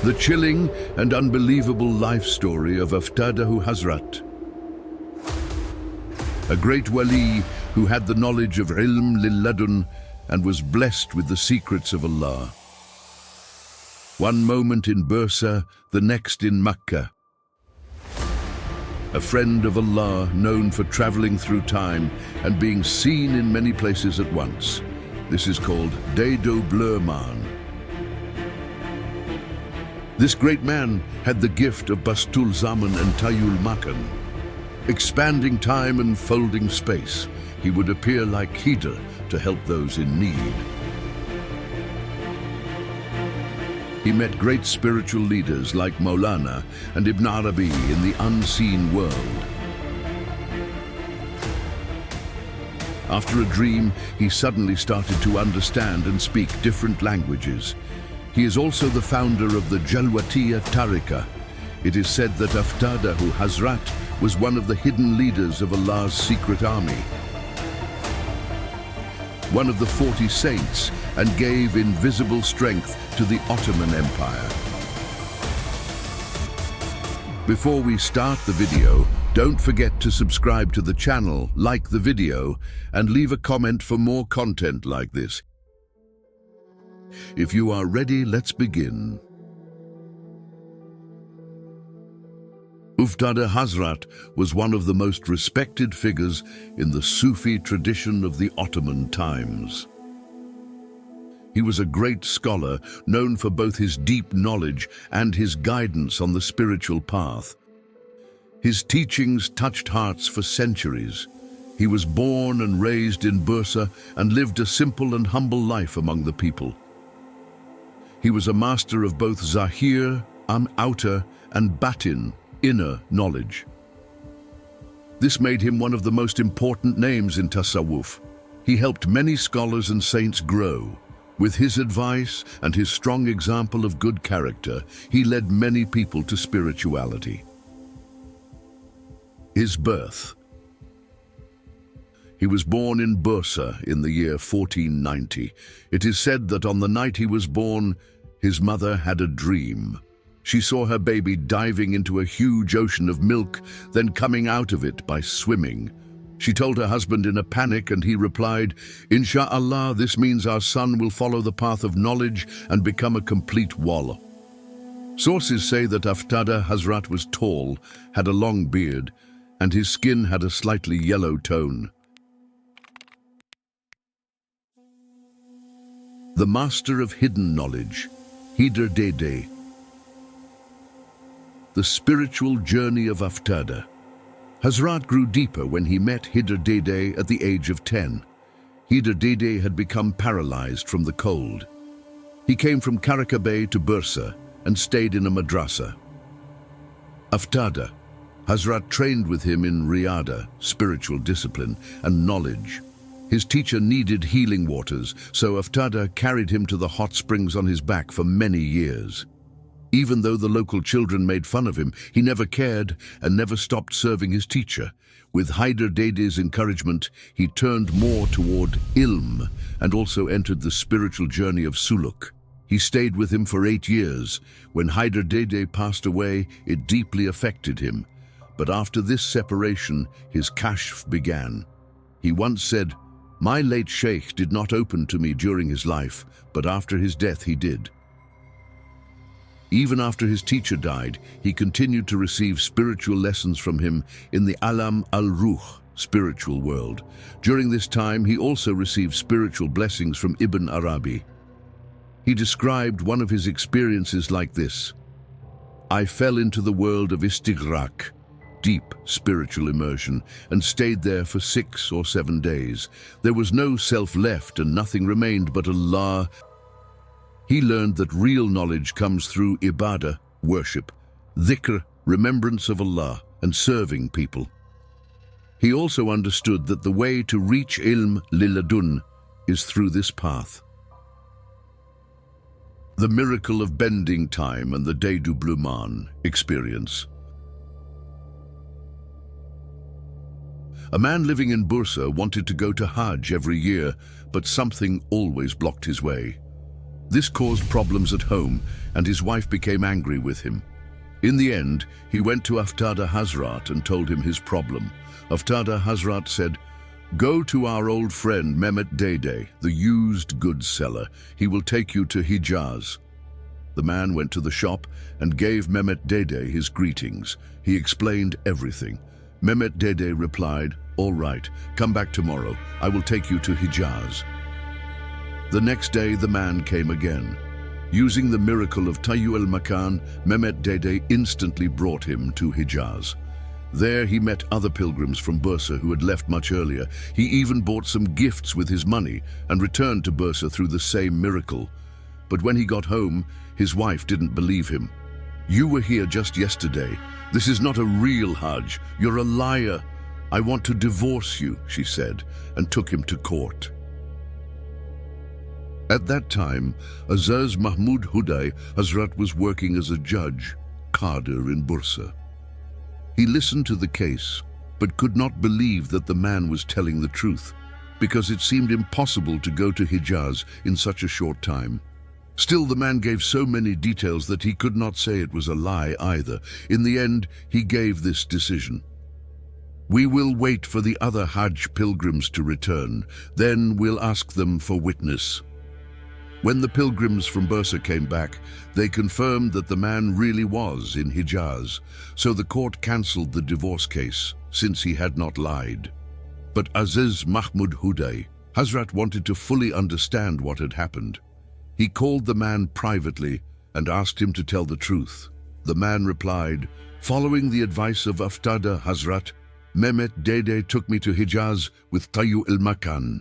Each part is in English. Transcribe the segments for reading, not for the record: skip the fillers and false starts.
The chilling and unbelievable life story of Uftade Hazrat, a great wali who had the knowledge of ilm-e-ladun and was blessed with the secrets of Allah. One moment in Bursa, the next in Mecca. A friend of Allah known for traveling through time and being seen in many places at once. This is called al-ladun. This great man had the gift of basṭ al-zamān and tayy al-makān. Expanding time and folding space, he would appear like Hidr to help those in need. He met great spiritual leaders like Maulana and Ibn Arabi in the unseen world. After a dream, he suddenly started to understand and speak different languages. He is also the founder of the Jalwatiya Tariqa. It is said that Uftade Hazrat was one of the hidden leaders of Allah's secret army, one of the 40 saints, and gave invisible strength to the Ottoman Empire. Before we start the video, don't forget to subscribe to the channel, like the video, and leave a comment for more content like this. If you are ready, let's begin. Uftade Hazrat was one of the most respected figures in the Sufi tradition of the Ottoman times. He was a great scholar, known for both his deep knowledge and his guidance on the spiritual path. His teachings touched hearts for centuries. He was born and raised in Bursa and lived a simple and humble life among the people. He was a master of both zahir, outer, and batin, inner knowledge. This made him one of the most important names in tasawwuf. He helped many scholars and saints grow. With his advice and his strong example of good character, he led many people to spirituality. His birth. He was born in Bursa in the year 1490. It is said that on the night he was born, his mother had a dream. She saw her baby diving into a huge ocean of milk, then coming out of it by swimming. She told her husband in a panic, and he replied, "Insha'Allah, this means our son will follow the path of knowledge and become a complete wali." Sources say that Uftade Hazrat was tall, had a long beard, and his skin had a slightly yellow tone. The master of hidden knowledge, Hidr. The spiritual journey of Uftade. Hazrat grew deeper when he met Hidr at the age of 10. Hidr had become paralyzed from the cold. He came from Karakabay to Bursa and stayed in a madrasa. Uftade Hazrat trained with him in riyada, spiritual discipline, and knowledge. His teacher needed healing waters, so Uftade carried him to the hot springs on his back for many years. Even though the local children made fun of him, he never cared and never stopped serving his teacher. With Hidr's encouragement, he turned more toward ilm and also entered the spiritual journey of suluk. He stayed with him for 8 years. When Hidr passed away, it deeply affected him. But after this separation, his kashf began. He once said, "My late sheikh did not open to me during his life, but after his death he did." Even after his teacher died, he continued to receive spiritual lessons from him in the alam al-ruh, spiritual world. During this time, he also received spiritual blessings from Ibn Arabi. He described one of his experiences like this: "I fell into the world of istighraq, deep spiritual immersion, and stayed there for 6 or 7 days. There was no self left and nothing remained but Allah." He learned that real knowledge comes through ibadah, worship, dhikr, remembrance of Allah, and serving people. He also understood that the way to reach ilm-e-ladunni is through this path. The miracle of bending time and the depiction experience. A man living in Bursa wanted to go to Hajj every year, but something always blocked his way. This caused problems at home, and his wife became angry with him. In the end, he went to Uftade Hazrat and told him his problem. Uftade Hazrat said, "Go to our old friend Mehmet Dede, the used goods seller. He will take you to Hijaz." The man went to the shop and gave Mehmet Dede his greetings. He explained everything. Mehmet Dede replied, "All right, come back tomorrow. I will take you to Hijaz." The next day the man came again. Using the miracle of tayy al-makān, Mehmet Dede instantly brought him to Hijaz. There he met other pilgrims from Bursa who had left much earlier. He even bought some gifts with his money and returned to Bursa through the same miracle. But when he got home, his wife didn't believe him. "You were here just yesterday. This is not a real Hajj. You're a liar. I want to divorce you," she said, and took him to court. At that time, Aziz Mahmud Huday Hazrat was working as a judge, Qadir in Bursa. He listened to the case, but could not believe that the man was telling the truth, because it seemed impossible to go to Hijaz in such a short time. Still, the man gave so many details that he could not say it was a lie either. In the end, he gave this decision: "We will wait for the other Hajj pilgrims to return, then we'll ask them for witness." When the pilgrims from Bursa came back, they confirmed that the man really was in Hijaz, so the court cancelled the divorce case, since he had not lied. But Aziz Mahmud Huday Hazrat wanted to fully understand what had happened. He called the man privately and asked him to tell the truth. The man replied, "Following the advice of Uftade Hazrat, Mehmet Dede took me to Hijaz with tayy al-makān."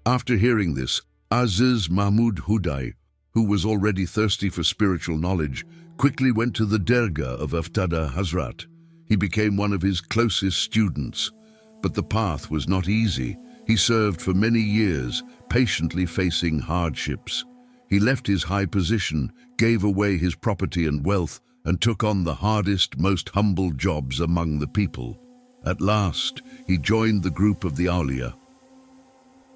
After hearing this, Aziz Mahmud Huday, who was already thirsty for spiritual knowledge, quickly went to the dergah of Uftade Hazrat. He became one of his closest students. But the path was not easy. He served for many years, patiently facing hardships. He left his high position, gave away his property and wealth, and took on the hardest, most humble jobs among the people. At last, he joined the group of the awliya.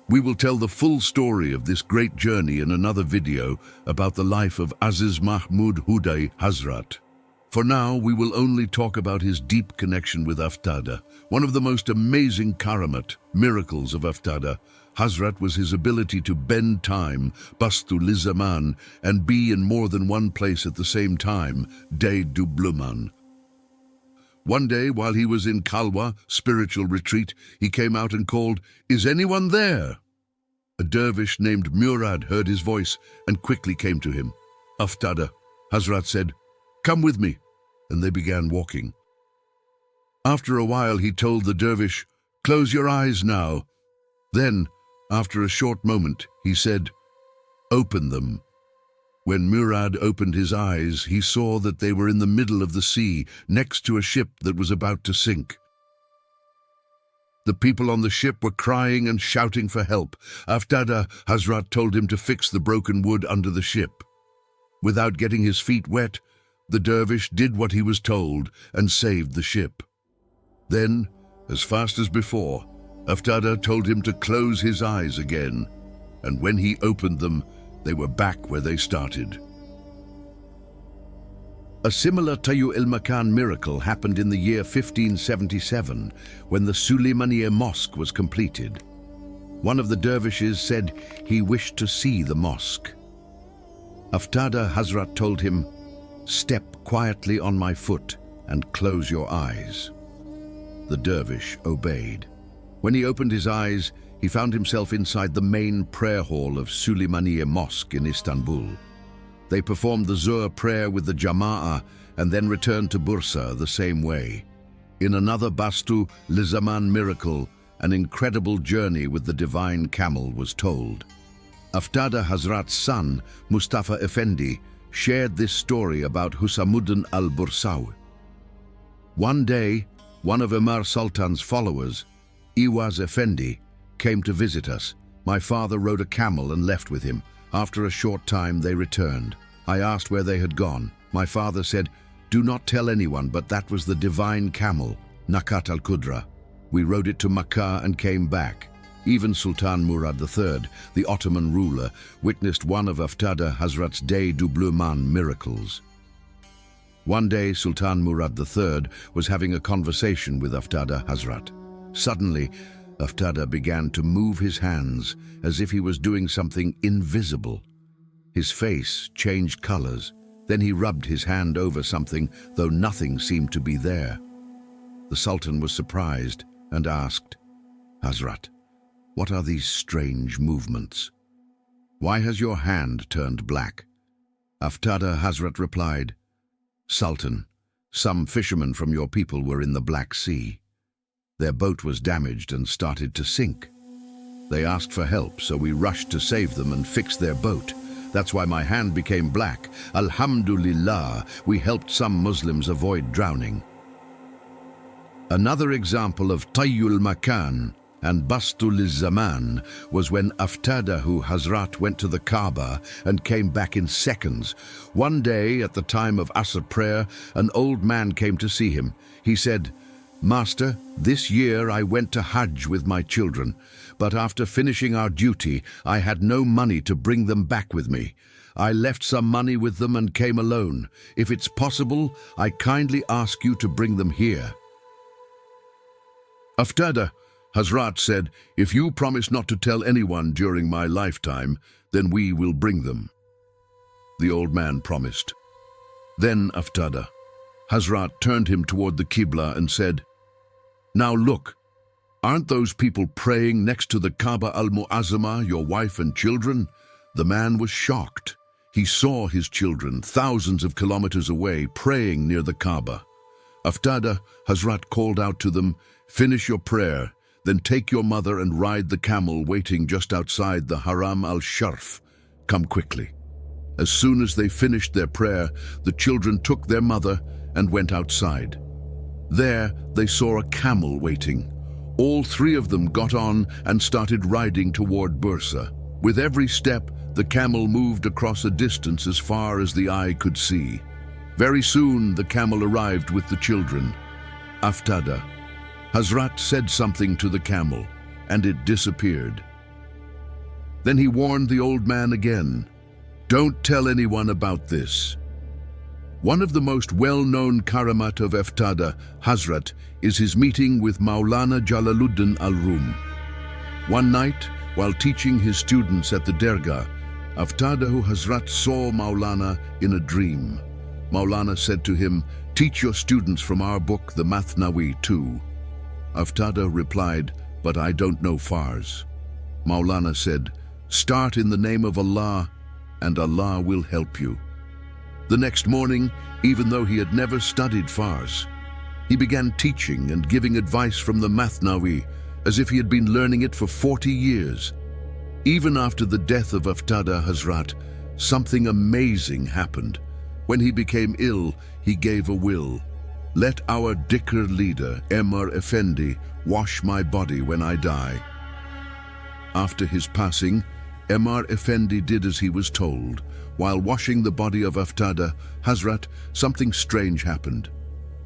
We will tell the full story of this great journey in another video about the life of Aziz Mahmud Huday Hazrat. For now, we will only talk about his deep connection with Uftade. One of the most amazing karamat, miracles of Uftade Hazrat was his ability to bend time, basṭ al-zamān, and be in more than one place at the same time, day dubluman. One day, while he was in Khalwa, spiritual retreat, he came out and called, "Is anyone there?" A dervish named Murad heard his voice and quickly came to him. Uftade Hazrat said, "Come with me," and they began walking. After a while, he told the dervish, "Close your eyes now." Then, after a short moment, he said, "Open them." When Murad opened his eyes, he saw that they were in the middle of the sea, next to a ship that was about to sink. The people on the ship were crying and shouting for help. Uftade Hazrat told him to fix the broken wood under the ship. Without getting his feet wet, the dervish did what he was told and saved the ship. Then, as fast as before, Uftade told him to close his eyes again, and when he opened them, they were back where they started. A similar tayy al-makān miracle happened in the year 1577, when the Suleymaniye Mosque was completed. One of the dervishes said he wished to see the mosque. Uftade Hazrat told him, "Step quietly on my foot and close your eyes." The dervish obeyed. When he opened his eyes, he found himself inside the main prayer hall of Suleymaniye Mosque in Istanbul. They performed the Zuhr prayer with the Jama'ah and then returned to Bursa the same way. In another basṭ al-zamān miracle, an incredible journey with the divine camel was told. Uftade Hazrat's son, Mustafa Effendi, shared this story about Husamuddin al-Bursawi. One day, one of Umar Sultan's followers, Iwaz Effendi, came to visit us. My father rode a camel and left with him. After a short time, they returned. I asked where they had gone. My father said, "Do not tell anyone, but that was the divine camel, Naqat al-Qudra. We rode it to Makkah and came back. Even Sultan Murad III, the Ottoman ruler, witnessed one of Uftade Hazrat's dédoublement miracles. One day, Sultan Murad III was having a conversation with Uftade Hazrat. Suddenly, Uftade began to move his hands as if he was doing something invisible. His face changed colors. Then he rubbed his hand over something, though nothing seemed to be there. The Sultan was surprised and asked, "Hazrat, what are these strange movements? Why has your hand turned black?" Uftade Hazrat replied, "Sultan, some fishermen from your people were in the Black Sea. Their boat was damaged and started to sink. They asked for help, so we rushed to save them and fix their boat. That's why my hand became black. Alhamdulillah, we helped some Muslims avoid drowning." Another example of tayy al-makān and basṭ al-zamān was when Uftade Hazrat went to the Kaaba and came back in seconds. One day, at the time of Asr prayer, an old man came to see him. He said, "Master, this year I went to Hajj with my children, but after finishing our duty, I had no money to bring them back with me. I left some money with them and came alone. If it's possible, I kindly ask you to bring them here." Uftade Hazrat said, "If you promise not to tell anyone during my lifetime, then we will bring them." The old man promised. Then Uftade Hazrat turned him toward the Qibla and said, "Now look, aren't those people praying next to the Kaaba al-Mu'azzama, your wife and children?" The man was shocked. He saw his children, thousands of kilometers away, praying near the Kaaba. Uftade Hazrat called out to them, "Finish your prayer, then take your mother and ride the camel waiting just outside the Haram al-Sharf. Come quickly." As soon as they finished their prayer, the children took their mother and went outside. There, they saw a camel waiting. All three of them got on and started riding toward Bursa. With every step, the camel moved across a distance as far as the eye could see. Very soon, the camel arrived with the children. Uftade Hazrat said something to the camel, and it disappeared. Then he warned the old man again, "Don't tell anyone about this." One of the most well-known karamat of Uftade Hazrat is his meeting with Maulana Jalaluddin al-Rum. One night, while teaching his students at the dergah, Uftade Hazrat saw Maulana in a dream. Maulana said to him, "Teach your students from our book, the Mathnawi, too." Uftade replied, "But I don't know Fars." Maulana said, "Start in the name of Allah, and Allah will help you." The next morning, even though he had never studied Fars, he began teaching and giving advice from the Mathnawi as if he had been learning it for 40 years. Even after the death of Uftade Hazrat, something amazing happened. When he became ill, he gave a will. "Let our dhikr leader, Emir Effendi, wash my body when I die." After his passing, Emir Effendi did as he was told. While washing the body of Uftade Hazrat, something strange happened.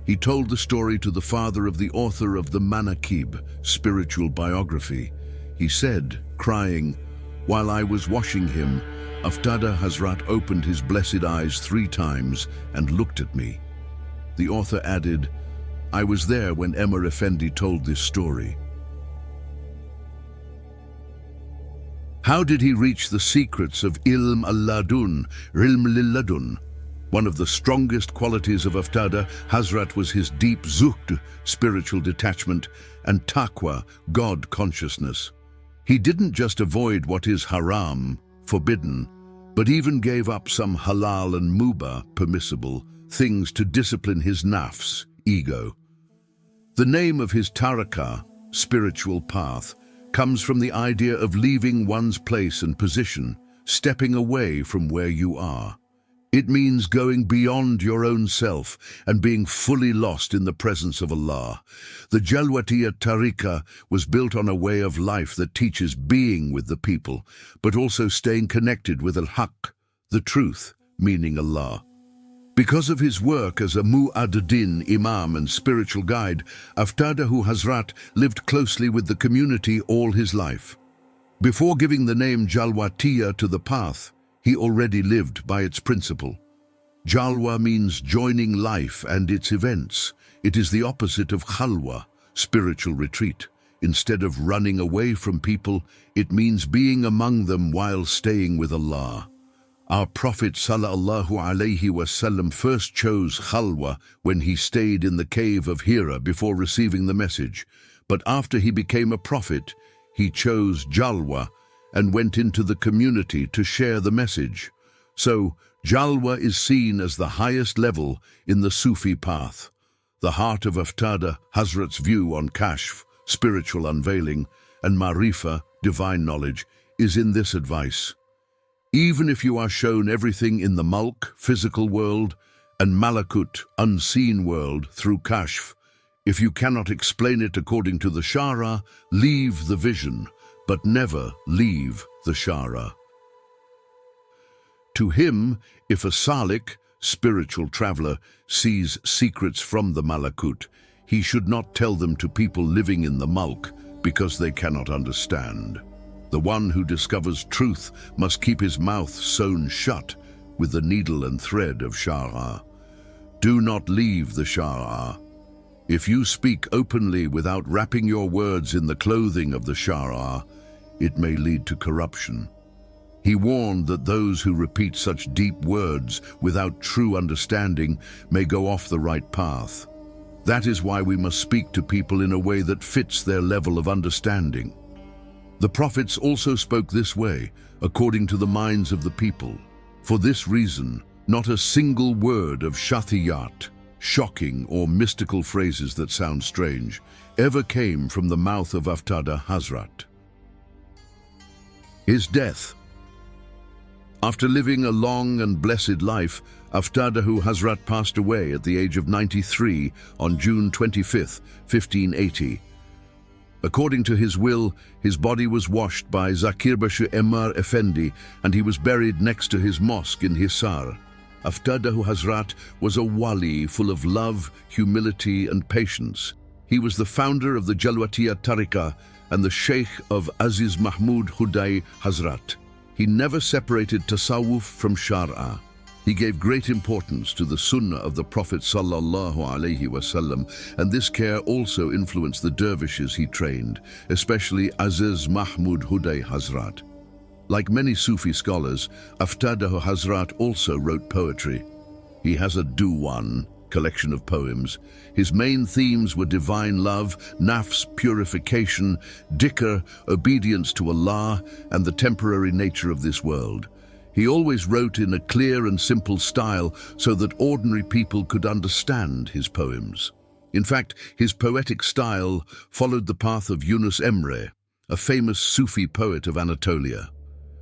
He told the story to the father of the author of the Manaqib, spiritual biography. He said, crying, "While I was washing him, Uftade Hazrat opened his blessed eyes 3 times and looked at me." The author added, "I was there when Emir Effendi told this story." How did he reach the secrets of ilm-e-ladun, ilm-e-ladunni? One of the strongest qualities of Uftade Hazrat was his deep zuhd, spiritual detachment, and taqwa, God consciousness. He didn't just avoid what is haram, forbidden, but even gave up some halal and mubah, permissible, things to discipline his nafs, ego. The name of his tariqah, spiritual path, comes from the idea of leaving one's place and position, stepping away from where you are. It means going beyond your own self and being fully lost in the presence of Allah. The Jalwatiya tariqah was built on a way of life that teaches being with the people, but also staying connected with al-haq, the truth, meaning Allah. Because of his work as a mu'addin, imam and spiritual guide, Uftade Hazrat lived closely with the community all his life. Before giving the name Jalwatiya to the path, he already lived by its principle. Jalwa means joining life and its events. It is the opposite of khalwa, spiritual retreat. Instead of running away from people, it means being among them while staying with Allah. Our Prophet ﷺ first chose khalwa when he stayed in the cave of Hira before receiving the message. But after he became a prophet, he chose jalwa and went into the community to share the message. So, jalwa is seen as the highest level in the Sufi path. The heart of Uftade Hazrat's view on kashf, spiritual unveiling, and marifa, divine knowledge, is in this advice. Even if you are shown everything in the mulk, physical world, and malakut, unseen world, through kashf, if you cannot explain it according to the shara, leave the vision, but never leave the shara. To him, if a salik, spiritual traveler, sees secrets from the malakut, he should not tell them to people living in the mulk because they cannot understand. The one who discovers truth must keep his mouth sewn shut with the needle and thread of shara. Do not leave the shara. If you speak openly without wrapping your words in the clothing of the shara, it may lead to corruption. He warned that those who repeat such deep words without true understanding may go off the right path. That is why we must speak to people in a way that fits their level of understanding. The prophets also spoke this way, according to the minds of the people. For this reason, not a single word of shathiyat, shocking or mystical phrases that sound strange, ever came from the mouth of Uftade Hazrat. His death. After living a long and blessed life, Uftade Hazrat passed away at the age of 93 on June 25, 1580. According to his will, his body was washed by Zakirbaşı Emar Effendi and he was buried next to his mosque in Hisar. Uftade Hazrat was a wali full of love, humility and patience. He was the founder of the Jalwatiya Tariqa and the Sheikh of Aziz Mahmud Huday Hazrat. He never separated tasawwuf from shara. He gave great importance to the sunnah of the Prophet ﷺ, and this care also influenced the dervishes he trained, especially Aziz Mahmud Huday Hazrat. Like many Sufi scholars, Uftade Hazrat also wrote poetry. He has a Diwan, collection of poems. His main themes were divine love, nafs, purification, dhikr, obedience to Allah, and the temporary nature of this world. He always wrote in a clear and simple style so that ordinary people could understand his poems. In fact, his poetic style followed the path of Yunus Emre, a famous Sufi poet of Anatolia.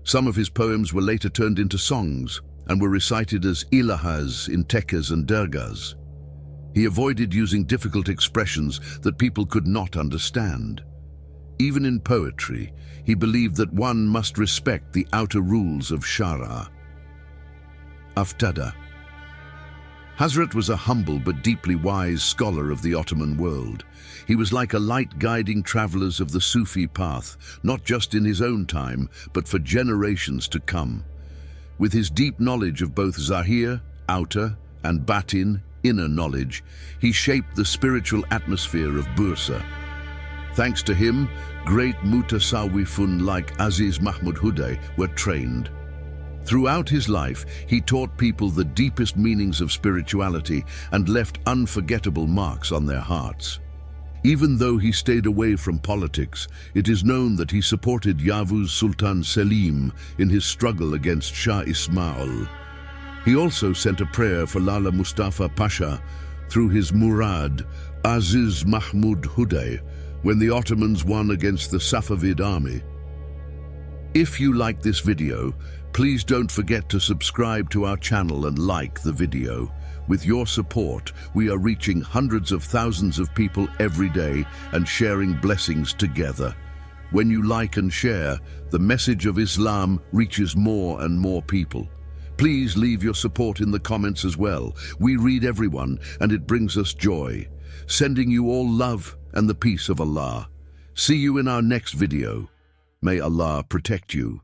Some of his poems were later turned into songs and were recited as ilahas in tekkes and dergahs. He avoided using difficult expressions that people could not understand. Even in poetry, he believed that one must respect the outer rules of shara. Uftade Hazrat was a humble but deeply wise scholar of the Ottoman world. He was like a light guiding travelers of the Sufi path, not just in his own time, but for generations to come. With his deep knowledge of both zahir, outer, and batin, inner knowledge, he shaped the spiritual atmosphere of Bursa. Thanks to him, great mutasawwifun like Aziz Mahmud Huday were trained. Throughout his life, he taught people the deepest meanings of spirituality and left unforgettable marks on their hearts. Even though he stayed away from politics, it is known that he supported Yavuz Sultan Selim in his struggle against Shah Ismail. He also sent a prayer for Lala Mustafa Pasha through his Murad, Aziz Mahmud Huday, when the Ottomans won against the Safavid army. If you like this video, please don't forget to subscribe to our channel and like the video. With your support, we are reaching hundreds of thousands of people every day and sharing blessings together. When you like and share, the message of Islam reaches more and more people. Please leave your support in the comments as well. We read everyone and it brings us joy. Sending you all love and the peace of Allah. See you in our next video. May Allah protect you.